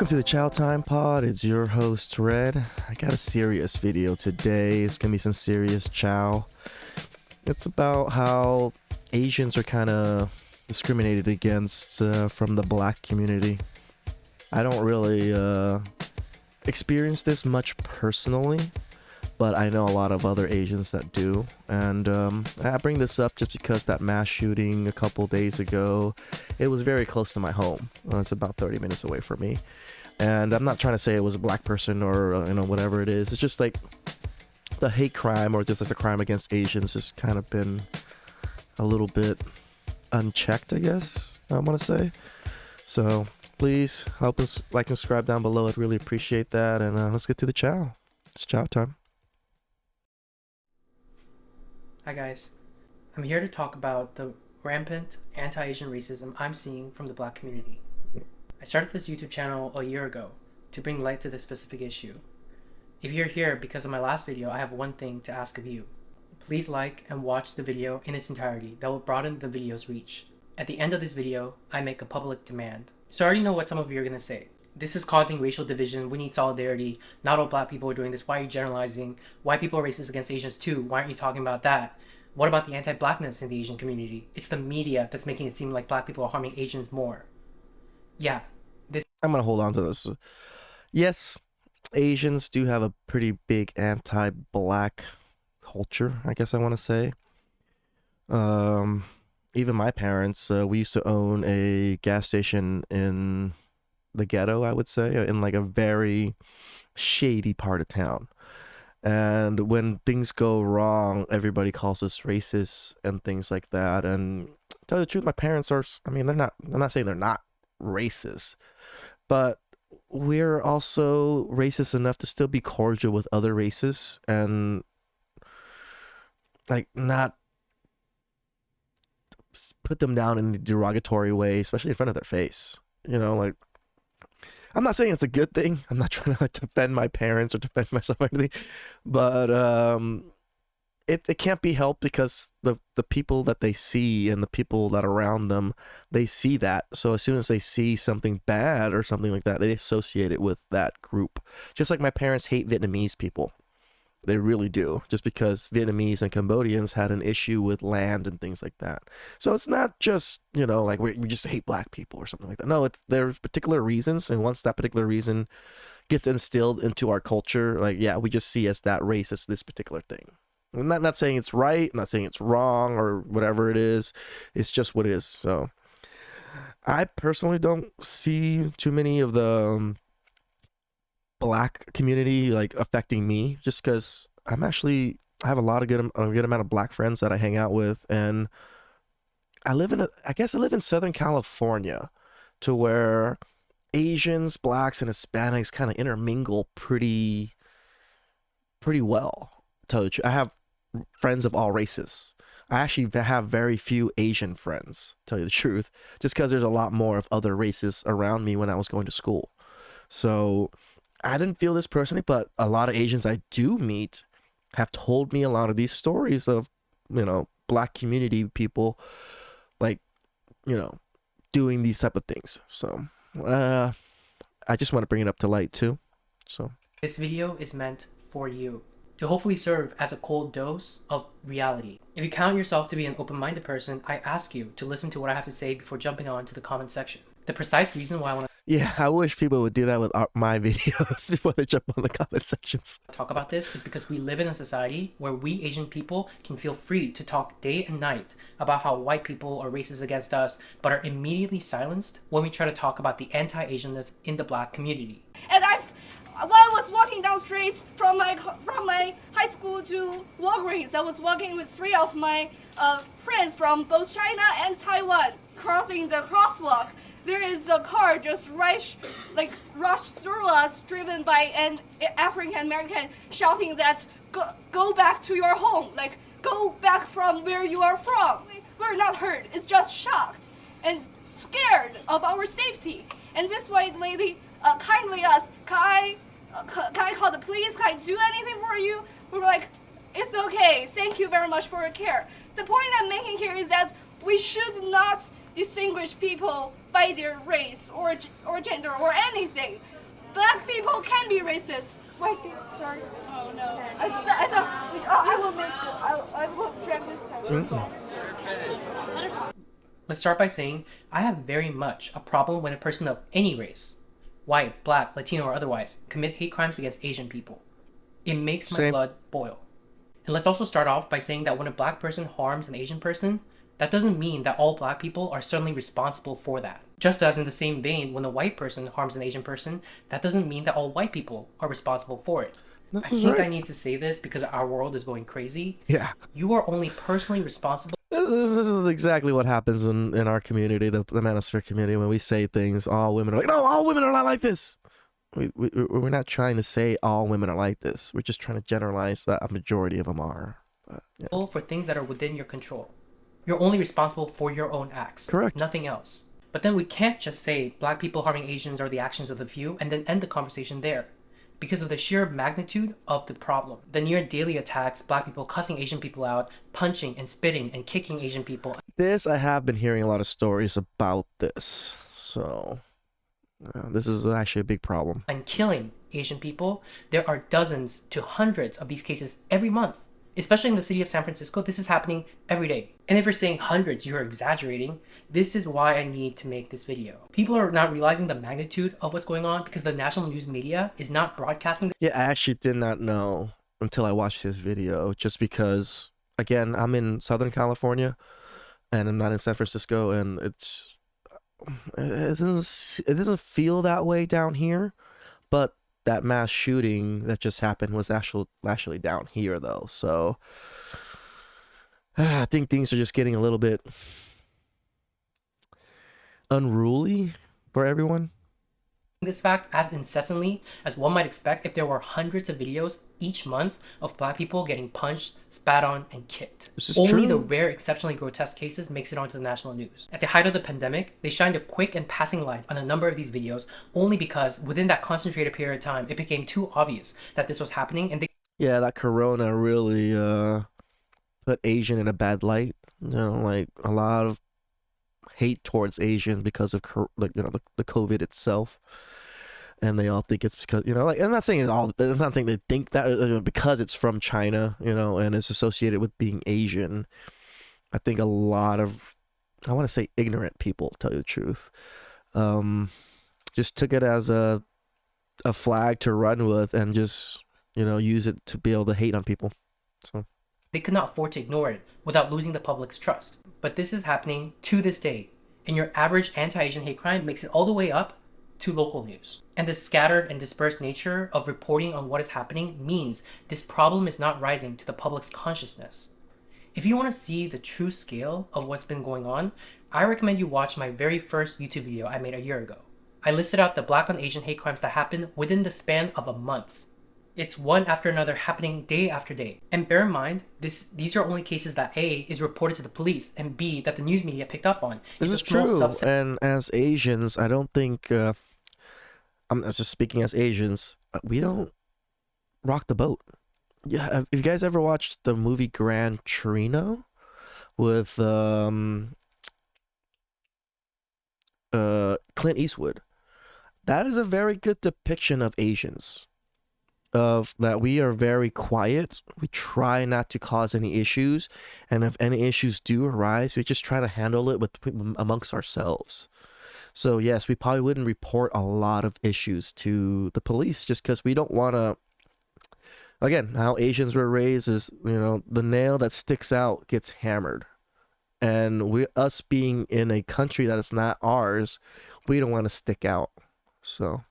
Welcome to the Chow Time Pod. It's your host, Red. I got a serious video today. It's going to be some serious chow. It's about how Asians are kind of discriminated against from the black community. I don't really experience this much personally, but I know a lot of other Asians that do. And I bring this up just because that mass shooting a couple days ago, it was very close to my home. It's about 30 minutes away from me. And I'm not trying to say it was a black person or, whatever it is. It's just like the hate crime or just as a crime against Asians has kind of been a little bit unchecked, I guess I want to say. So please help us like and subscribe down below. I'd really appreciate that. And let's get to the chow. It's chow time. Hi guys, I'm here to talk about the rampant anti-Asian racism I'm seeing from the black community. I started this YouTube channel a year ago to bring light to this specific issue. If you're here because of my last video, I have one thing to ask of you. Please like and watch the video in its entirety. That will broaden the video's reach. At the end of this video, I make a public demand. So I already know what some of you are going to say. This is causing racial division. We need solidarity. Not all black people are doing this. Why are you generalizing? White people are racist against Asians too. Why aren't you talking about that? What about the anti-blackness in the Asian community? It's the media that's making it seem like black people are harming Asians more. Yeah. I'm going to hold on to this. Yes, Asians do have a pretty big anti-black culture, I guess I want to say. Even my parents, we used to own a gas station in the ghetto, I would say, in like a very shady part of town. And when things go wrong, everybody calls us racist and things like that. And to tell you the truth, my parents are, I'm not saying they're not racist, but we're also racist enough to still be cordial with other races and like not put them down in a derogatory way, especially in front of their face. Like, I'm not saying it's a good thing. I'm not trying to like defend my parents or defend myself or anything, but it can't be helped because the people that they see and the people that are around them, they see that. So as soon as they see something bad or something like that, they associate it with that group. Just like my parents hate Vietnamese people. They really do, just because Vietnamese and Cambodians had an issue with land and things like that. So it's not just, like we just hate black people or something like that. No, there's particular reasons, and once that particular reason gets instilled into our culture, like, yeah, we just see as that race as this particular thing. I'm not saying it's right, I'm not saying it's wrong or whatever it is. It's just what it is. So I personally don't see too many of the black community like affecting me, just because I have a good amount of black friends that I hang out with, and I live in Southern California, to where Asians, blacks, and Hispanics kind of intermingle pretty well. Tell you the truth, I have friends of all races. I actually have very few Asian friends, tell you the truth, just because there's a lot more of other races around me when I was going to school. So I didn't feel this personally, but a lot of Asians I do meet have told me a lot of these stories of, black community people, like, doing these type of things. So I just want to bring it up to light too. So This video is meant for you, to hopefully serve as a cold dose of reality. If you count yourself to be an open-minded person, I ask you to listen to what I have to say before jumping on to the comment section. The precise reason why I want to I wish people would do that with my videos before they jump on the comment sections. talk about this is because we live in a society where we Asian people can feel free to talk day and night about how white people are racist against us, but are immediately silenced when we try to talk about the anti-Asianness in the black community. And while I was walking down the street from my high school to Walgreens, I was walking with three of my friends from both China and Taiwan, crossing the crosswalk. There is a car just rushed through us, driven by an African American, shouting that go back to your home, like go back from where you are from. We're not hurt, it's just shocked and scared of our safety. And this white lady kindly asked, can I call the police? Can I do anything for you? We were like, it's okay, thank you very much for your care. The point I'm making here is that we should not distinguish people by their race or gender or anything. black people can be racist. White people, sorry. Oh no. I will make this. I will drag this out. Let's start by saying I have very much a problem when a person of any race, white, black, Latino, or otherwise, commit hate crimes against Asian people. It makes my Same. blood boil. And let's also start off by saying that when a black person harms an Asian person, that doesn't mean that all black people are certainly responsible for that. Just as in the same vein, when a white person harms an Asian person, that doesn't mean that all white people are responsible for it. This I is think right. I need to say this because our world is going crazy. Yeah. You are only personally responsible. This is exactly what happens in our community, the manosphere community, when we say things. All women are like, no, all women are not like this. We're not trying to say all women are like this. We're just trying to generalize that a majority of them are. But, yeah. For things that are within your control. You're only responsible for your own acts. Correct. Nothing else. But then we can't just say black people harming Asians are the actions of the few and then end the conversation there. Because of the sheer magnitude of the problem. The near daily attacks, black people cussing Asian people out, punching and spitting and kicking Asian people. This, I have been hearing a lot of stories about this. So, this is actually a big problem. And killing Asian people. There are dozens to hundreds of these cases every month. Especially in the city of San Francisco, this is happening every day. And if you're saying hundreds, you're exaggerating. This is why I need to make this video. People are not realizing the magnitude of what's going on because the national news media is not broadcasting. Yeah, I actually did not know until I watched this video, just because, again, I'm in Southern California and I'm not in San Francisco, and it doesn't feel that way down here, but that mass shooting that just happened was actually down here, though. So I think things are just getting a little bit unruly for everyone. This fact as incessantly as one might expect if there were hundreds of videos each month of black people getting punched, spat on, and kicked. This is Only true. the rare, exceptionally grotesque cases makes it onto the national news. At the height of the pandemic, they shined a quick and passing light on a number of these videos only because within that concentrated period of time, it became too obvious that this was happening and they Yeah, that corona really put Asian in a bad light. You know, like a lot of hate towards Asian because of the COVID itself, and they all think it's because, you know, like, I'm not saying it's not saying they think that because it's from China, you know, and it's associated with being Asian. I think a lot of, I want to say ignorant people, tell you the truth, just took it as a flag to run with and just, you know, use it to be able to hate on people. So they could not afford to ignore it without losing the public's trust. But this is happening to this day, and your average anti-Asian hate crime makes it all the way up to local news. And the scattered and dispersed nature of reporting on what is happening means this problem is not rising to the public's consciousness. If you want to see the true scale of what's been going on, I recommend you watch my very first YouTube video I made a year ago. I listed out the black on Asian hate crimes that happened within the span of a month. It's one after another happening day after day. And bear in mind, these are only cases that A, is reported to the police, and B, that the news media picked up on. this is It's a small true. subset. And as Asians, I don't think, I'm just speaking as Asians, we don't rock the boat. Yeah, have you guys ever watched the movie Gran Torino with Clint Eastwood? That is a very good depiction of Asians. Of that, we are very quiet. We try not to cause any issues, and if any issues do arise, we just try to handle it amongst ourselves. So yes, we probably wouldn't report a lot of issues to the police just because we don't want to. Again, how Asians were raised is, you know, the nail that sticks out gets hammered, and us being in a country that is not ours, we don't want to stick out. So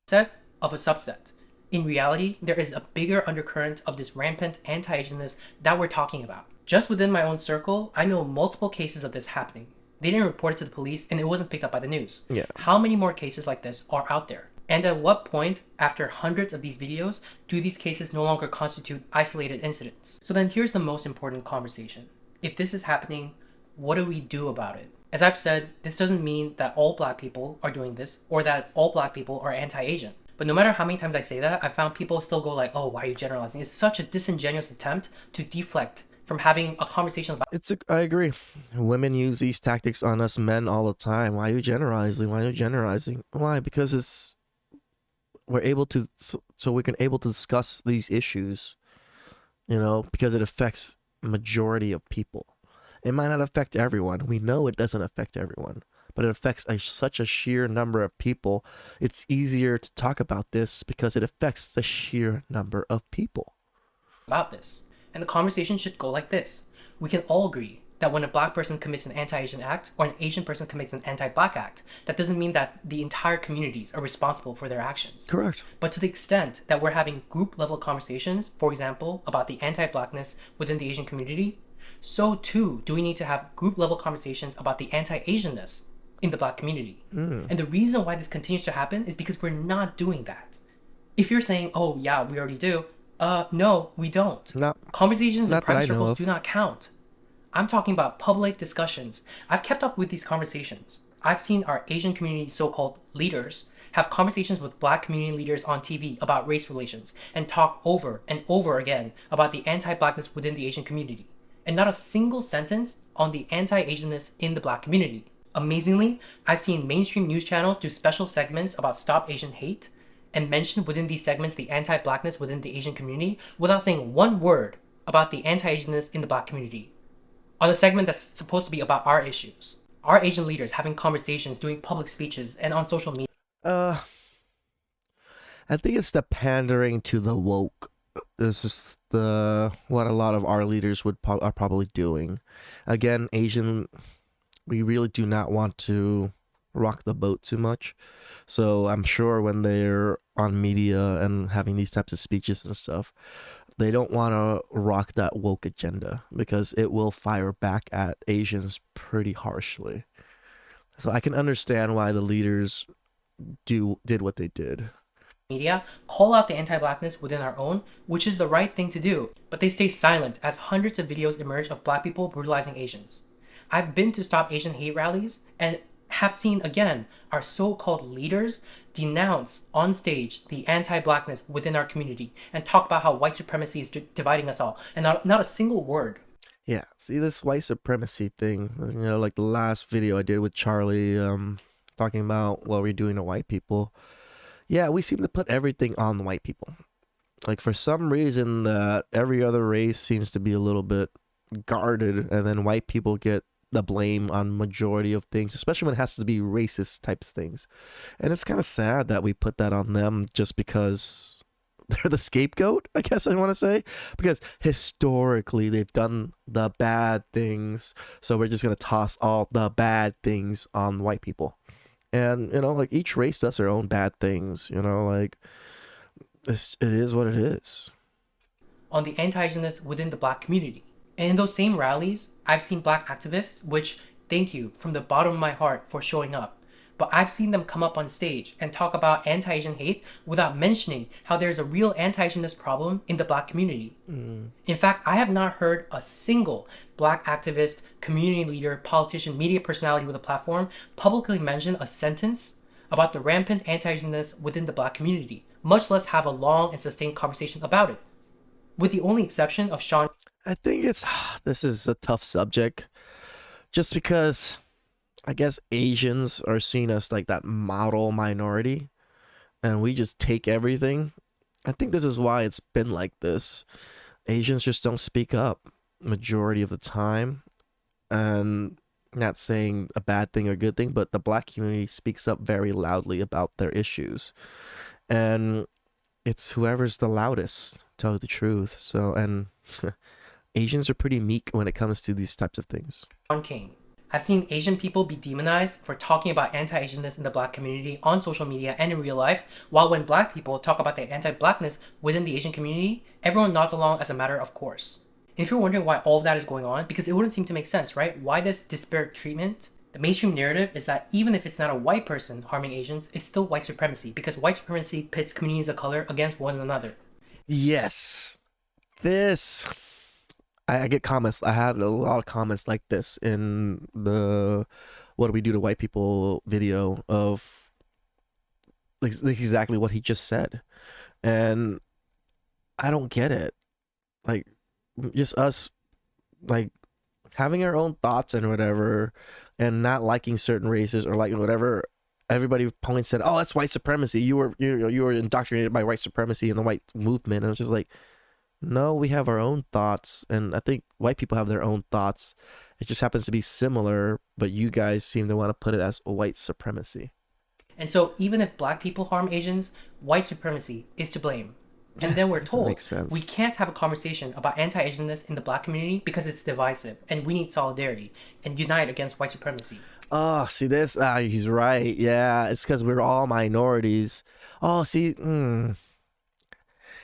Set of a subset. In reality, there is a bigger undercurrent of this rampant anti-Asianness that we're talking about. Just within my own circle, I know multiple cases of this happening. They didn't report it to the police and it wasn't picked up by the news. Yeah. How many more cases like this are out there? And at what point, after hundreds of these videos, do these cases no longer constitute isolated incidents? So then here's the most important conversation. If this is happening, what do we do about it? As I've said, this doesn't mean that all black people are doing this or that all black people are anti-Asian. But no matter how many times I say that, I found people still go like, oh, why are you generalizing? It's such a disingenuous attempt to deflect from having a conversation about I agree. Women use these tactics on us men all the time. Why are you generalizing? Why are you generalizing? Why? Because we're able to so we can able to discuss these issues, because it affects majority of people. It might not affect everyone. We know it doesn't affect everyone, but it affects such a sheer number of people. It's easier to talk about this because it affects the sheer number of people. About this. And the conversation should go like this. We can all agree that when a black person commits an anti-Asian act or an Asian person commits an anti-black act, that doesn't mean that the entire communities are responsible for their actions. Correct. But to the extent that we're having group level conversations, for example, about the anti-blackness within the Asian community, so too do we need to have group level conversations about the anti-Asianness in the black community. And the reason why this continues to happen is because we're not doing that. If you're saying, oh yeah, we already do, no, we don't. No. Conversations in Not that I private know circles of. do not count. I'm talking about public discussions. I've kept up with these conversations. I've seen our Asian community so-called leaders have conversations with black community leaders on TV about race relations and talk over and over again about the anti-blackness within the Asian community. And not a single sentence on the anti-Asianness in the black community. Amazingly, I've seen mainstream news channels do special segments about Stop Asian Hate and mention within these segments the anti-blackness within the Asian community without saying one word about the anti-Asianness in the black community. On a segment that's supposed to be about our issues. Our Asian leaders having conversations, doing public speeches, and on social media. I think it's the pandering to the woke. This is what a lot of our leaders are probably doing. Again, we really do not want to rock the boat too much. So I'm sure when they're on media and having these types of speeches and stuff, they don't want to rock that woke agenda because it will fire back at Asians pretty harshly. So I can understand why the leaders did what they did. Media call out the anti-blackness within our own, which is the right thing to do, but they stay silent as hundreds of videos emerge of black people brutalizing Asians. I've been to Stop Asian Hate rallies and have seen again our so-called leaders denounce on stage the anti-blackness within our community and talk about how white supremacy is dividing us all, and not a single word. Yeah, see this white supremacy thing, like the last video I did with Charlie, talking about what we're doing to white people. Yeah, we seem to put everything on the white people. Like for some reason that every other race seems to be a little bit guarded, and then white people get the blame on majority of things, especially when it has to be racist types of things. And it's kind of sad that we put that on them just because they're the scapegoat, I guess I want to say, because historically they've done the bad things, so we're just going to toss all the bad things on white people. And like each race does their own bad things, like it is what it is. On the anti-Asianness within the black community. And in those same rallies, I've seen black activists, which thank you from the bottom of my heart for showing up. But I've seen them come up on stage and talk about anti-Asian hate without mentioning how there's a real anti-Asianness problem in the black community. In fact, I have not heard a single black activist, community leader, politician, media personality with a platform publicly mention a sentence about the rampant anti-Asianness within the black community, much less have a long and sustained conversation about it. With the only exception of Sean. I think this is a tough subject just because I guess Asians are seen as like that model minority and we just take everything. I think this is why it's been like this. Asians just don't speak up majority of the time, and not saying a bad thing or good thing, but the black community speaks up very loudly about their issues, and it's whoever's the loudest, tell you the truth. So, and Asians are pretty meek when it comes to these types of things. King. I've seen Asian people be demonized for talking about anti-Asianness in the black community on social media and in real life, while when black people talk about the anti-blackness within the Asian community, everyone nods along as a matter of course. And if you're wondering why all of that is going on, because it wouldn't seem to make sense, right? Why this disparate treatment? The mainstream narrative is that even if it's not a white person harming Asians, it's still white supremacy, because white supremacy pits communities of color against one another. Yes. I get comments. I had a lot of comments like this in the "What Do We Do to White People" video of like exactly what he just said, and I don't get it. Like, just us, like having our own thoughts and whatever, and not liking certain races or liking whatever. everybody points at, oh, that's white supremacy. You were indoctrinated by white supremacy and the white movement. And it's just like, no, we have our own thoughts, and I think white people have their own thoughts. It just happens to be similar, but you guys seem to want to put it as white supremacy. And so even if black people harm Asians, white supremacy is to blame. And then we're told we can't have a conversation about anti-Asianness in the black community because it's divisive, and we need solidarity and unite against white supremacy. Oh, see this? He's right. Yeah, it's because we're all minorities. Oh, see,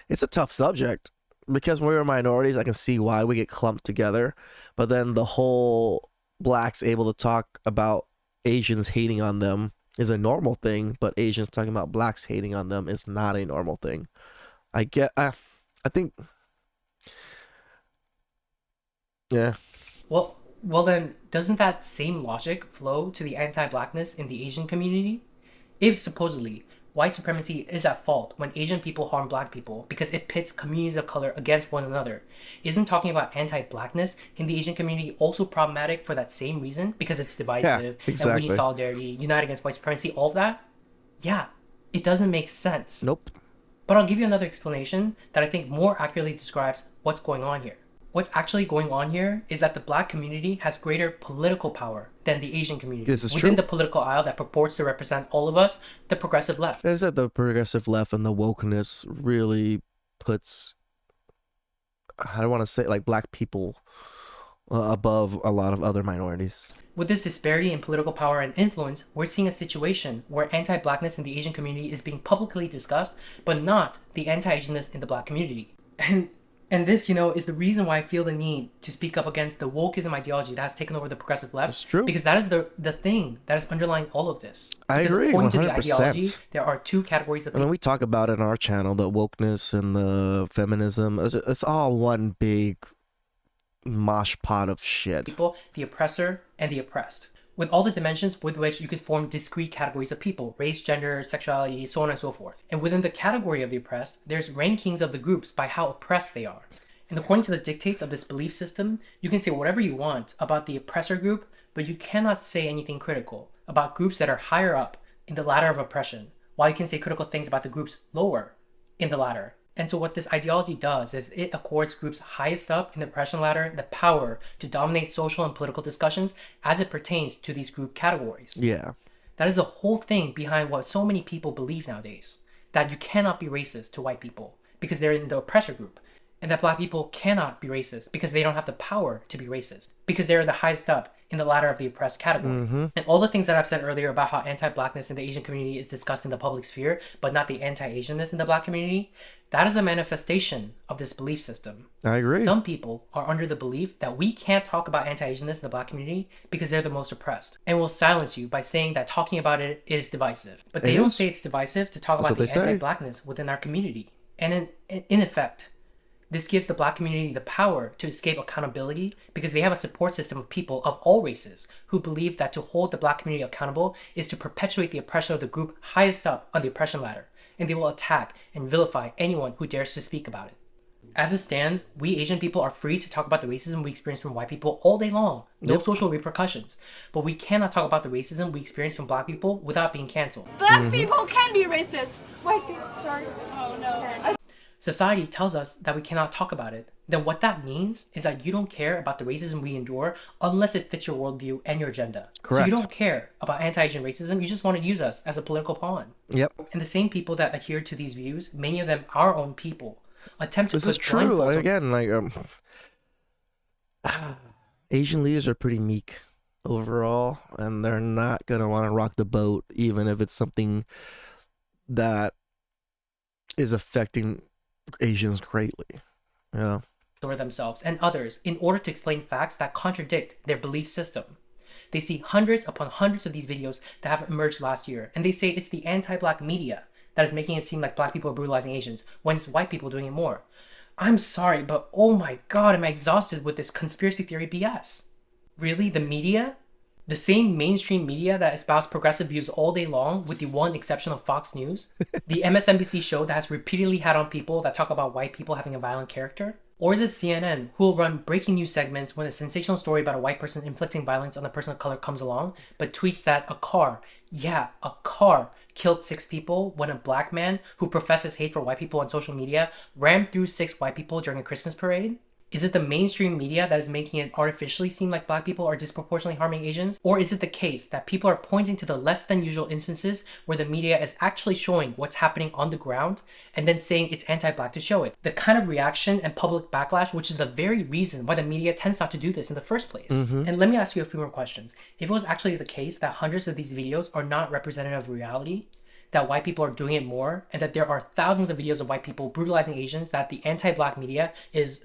it's a tough subject. Because we're minorities, I can see why we get clumped together. But then the whole blacks able to talk about Asians hating on them is a normal thing, but Asians talking about blacks hating on them is not a normal thing. I think, yeah. Well, then, doesn't that same logic flow to the anti-blackness in the Asian community? If supposedly white supremacy is at fault when Asian people harm black people because it pits communities of color against one another, isn't talking about anti-blackness in the Asian community also problematic for that same reason? Because it's divisive, exactly. And we need solidarity, unite against white supremacy, all of that? Yeah, it doesn't make sense. Nope. But I'll give you another explanation that I think more accurately describes what's going on here. What's actually going on here is that the black community has greater political power than the Asian community. This is within true. the political aisle that purports to represent all of us, the progressive left. Is that the progressive left and the wokeness really puts, I don't want to say like black people above a lot of other minorities. With this disparity in political power and influence, we're seeing a situation where anti-blackness in the Asian community is being publicly discussed, but not the anti-Asianness in the black community. And this, is the reason why I feel the need to speak up against the wokeism ideology that has taken over the progressive left. That's true. Because that is the thing that is underlying all of this. I agree, According 100%. to the ideology, there are two categories of people. And when we talk about it on our channel, the wokeness and the feminism, it's all one big mosh pot of shit. People, the oppressor and the oppressed, with all the dimensions with which you could form discrete categories of people: race, gender, sexuality, so on and so forth. And within the category of the oppressed, there's rankings of the groups by how oppressed they are. And according to the dictates of this belief system, you can say whatever you want about the oppressor group, but you cannot say anything critical about groups that are higher up in the ladder of oppression, while you can say critical things about the groups lower in the ladder. And so what this ideology does is it accords groups highest up in the oppression ladder the power to dominate social and political discussions as it pertains to these group categories. Yeah. That is the whole thing behind what so many people believe nowadays, that you cannot be racist to white people because they're in the oppressor group, and that black people cannot be racist because they don't have the power to be racist because they're the highest up in the ladder of the oppressed category. Mm-hmm. And all the things that I've said earlier about how anti-blackness in the Asian community is discussed in the public sphere, but not the anti-Asianness in the black community, that is a manifestation of this belief system. I agree. Some people are under the belief that we can't talk about anti-Asianness in the black community because they're the most oppressed, and will silence you by saying that talking about it is divisive. But they don't say it's divisive to talk about the anti-blackness within our community. And in effect, this gives the black community the power to escape accountability because they have a support system of people of all races who believe that to hold the black community accountable is to perpetuate the oppression of the group highest up on the oppression ladder, and they will attack and vilify anyone who dares to speak about it. As it stands, we Asian people are free to talk about the racism we experience from white people all day long. No social repercussions. But we cannot talk about the racism we experience from black people without being canceled. Black people can be racist. White people, sorry. Oh no. Society tells us that we cannot talk about it. Then what that means is that you don't care about the racism we endure unless it fits your worldview and your agenda. Correct. So you don't care about anti-Asian racism, you just want to use us as a political pawn. Yep. And the same people that adhere to these views, many of them our own people, attempt to This is true. Again, Asian leaders are pretty meek overall, and they're not gonna want to rock the boat, even if it's something that is affecting Asians greatly. Or themselves and others in order to explain facts that contradict their belief system. They see hundreds upon hundreds of these videos that have emerged last year, and they say it's the anti-black media that is making it seem like black people are brutalizing Asians when it's white people doing it more. I'm sorry, but oh my god, am I exhausted with this conspiracy theory BS. Really? The media? The same mainstream media that espouse progressive views all day long, with the one exception of Fox News? The MSNBC show that has repeatedly had on people that talk about white people having a violent character? Or is it CNN, who will run breaking news segments when a sensational story about a white person inflicting violence on a person of color comes along, but tweets that a car killed 6 people when a black man who professes hate for white people on social media rammed through 6 white people during a Christmas parade? Is it the mainstream media that is making it artificially seem like black people are disproportionately harming Asians? Or is it the case that people are pointing to the less than usual instances where the media is actually showing what's happening on the ground and then saying it's anti-black to show it? The kind of reaction and public backlash, which is the very reason why the media tends not to do this in the first place. And let me ask you a few more questions. If it was actually the case that hundreds of these videos are not representative of reality, that white people are doing it more, and that there are thousands of videos of white people brutalizing Asians that the anti-black media is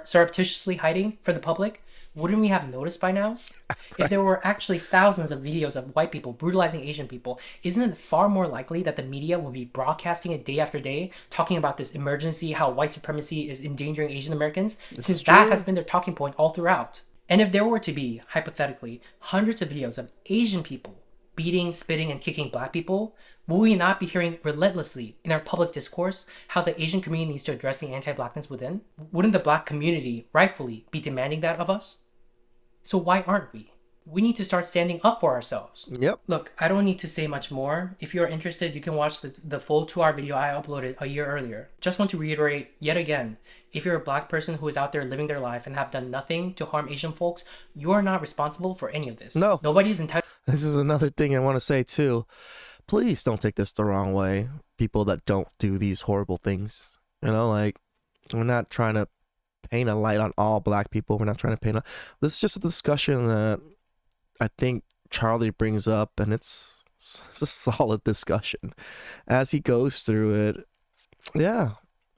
surreptitiously hiding for the public, wouldn't we have noticed by now? Right. If there were actually thousands of videos of white people brutalizing Asian people, isn't it far more likely that the media will be broadcasting it day after day, talking about this emergency, how white supremacy is endangering Asian Americans, since that has been their talking point all throughout? And if there were to be, hypothetically, hundreds of videos of Asian people beating, spitting, and kicking black people, will we not be hearing relentlessly in our public discourse how the Asian community needs to address the anti-blackness within? Wouldn't the black community rightfully be demanding that of us? So why aren't we? We need to start standing up for ourselves. Yep. Look, I don't need to say much more. If you're interested, you can watch the full 2-hour video I uploaded a year earlier. Just want to reiterate yet again, if you're a black person who is out there living their life and have done nothing to harm Asian folks, you're not responsible for any of this. No. Nobody is entitled. This is another thing I want to say too. Please don't take this the wrong way. People that don't do these horrible things. You know, like, we're not trying to paint a light on all black people. We're not trying to paint this is just a discussion that I think Charlie brings up, and it's a solid discussion as he goes through it. Yeah,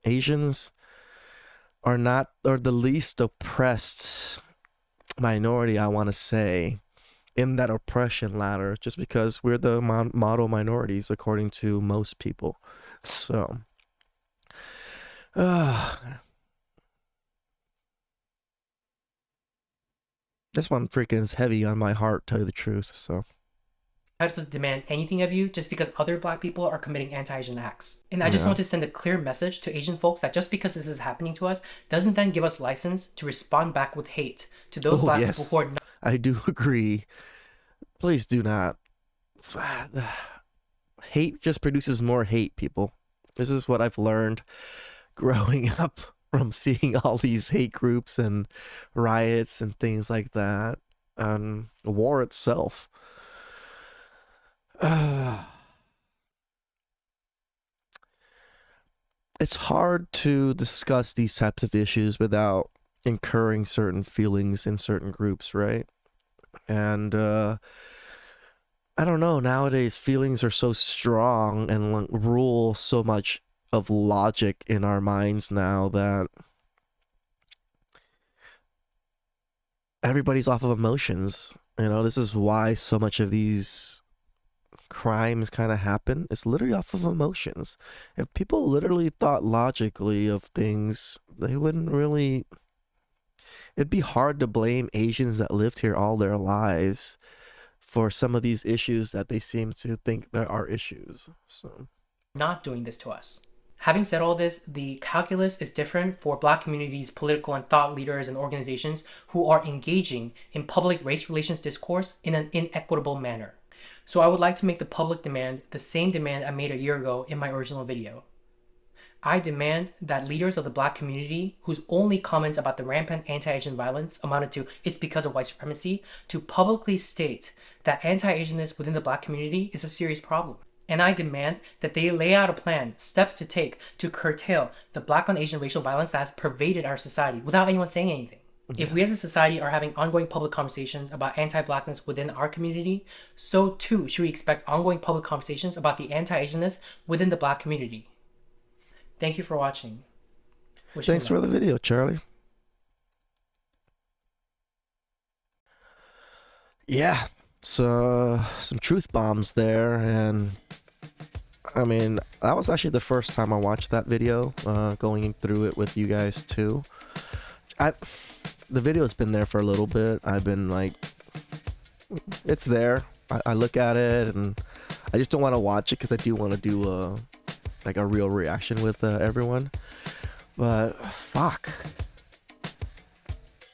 Asians are the least oppressed minority, I want to say, in that oppression ladder, just because we're the model minorities according to most people. So this one freaking is heavy on my heart, to tell you the truth. So to demand anything of you just because other black people are committing anti-Asian acts. And I just want to send a clear message to Asian folks that just because this is happening to us doesn't then give us license to respond back with hate to those black people who are not. I do agree. Please do not. Hate just produces more hate, people. This is what I've learned growing up from seeing all these hate groups and riots and things like that, and war itself. It's hard to discuss these types of issues without incurring certain feelings in certain groups, right? And I don't know, nowadays feelings are so strong and rule so much of logic in our minds now that everybody's off of emotions. You know, this is why so much of these crimes kind of happen. It's literally off of emotions. If people literally thought logically of things, they wouldn't really... It'd be hard to blame Asians that lived here all their lives for some of these issues that they seem to think there are issues. So, not doing this to us. Having said all this, the calculus is different for black communities, political and thought leaders and organizations who are engaging in public race relations discourse in an inequitable manner. So I would like to make the public demand the same demand I made a year ago in my original video. I demand that leaders of the black community whose only comments about the rampant anti-Asian violence amounted to "it's because of white supremacy" to publicly state that anti-Asianness within the black community is a serious problem. And I demand that they lay out a plan, steps to take to curtail the black on Asian racial violence that has pervaded our society without anyone saying anything. Yeah. If we as a society are having ongoing public conversations about anti-blackness within our community, so too should we expect ongoing public conversations about the anti-Asianness within the black community. Thank you for watching. Thanks for the video, Charlie. Yeah, so some truth bombs there, and I mean, that was actually the first time I watched that video, going through it with you guys too. The video's been there for a little bit. I've been like, it's there. I look at it, and I just don't want to watch it because I do want to do like a real reaction with everyone. But fuck,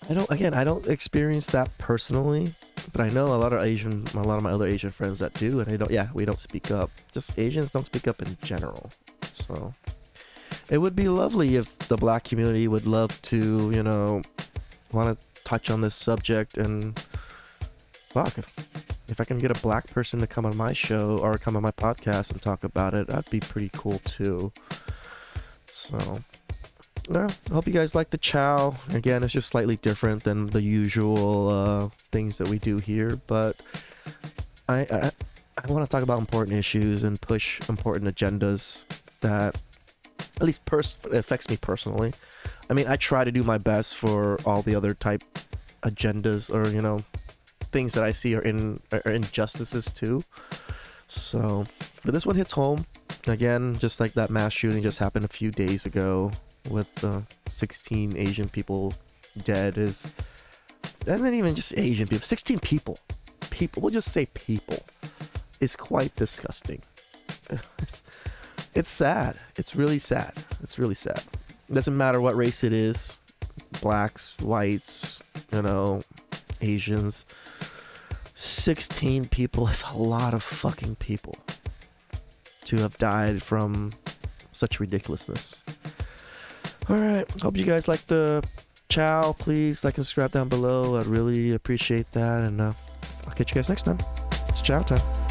I don't experience that personally, but I know a lot of my other Asian friends that do, and we don't speak up. Just Asians don't speak up in general. So it would be lovely if the black community would love to, want to touch on this subject, and fuck, if I can get a black person to come on my show or come on my podcast and talk about it, that'd be pretty cool too. So yeah, I hope you guys like the chow. Again, it's just slightly different than the usual things that we do here, but I want to talk about important issues and push important agendas that at least affects me personally. I mean, I try to do my best for all the other type agendas or things that I see are injustices too. So, but this one hits home. Again, just like that mass shooting just happened a few days ago with 16 Asian people dead and then even just Asian people, 16 people, we'll just say people. It's quite disgusting. It's sad. It's really sad. It doesn't matter what race it is, blacks, whites, Asians. 16 people is a lot of fucking people to have died from such ridiculousness. Alright, hope you guys like the chow. Please like and subscribe down below. I'd really appreciate that, and I'll catch you guys next time. It's chow time.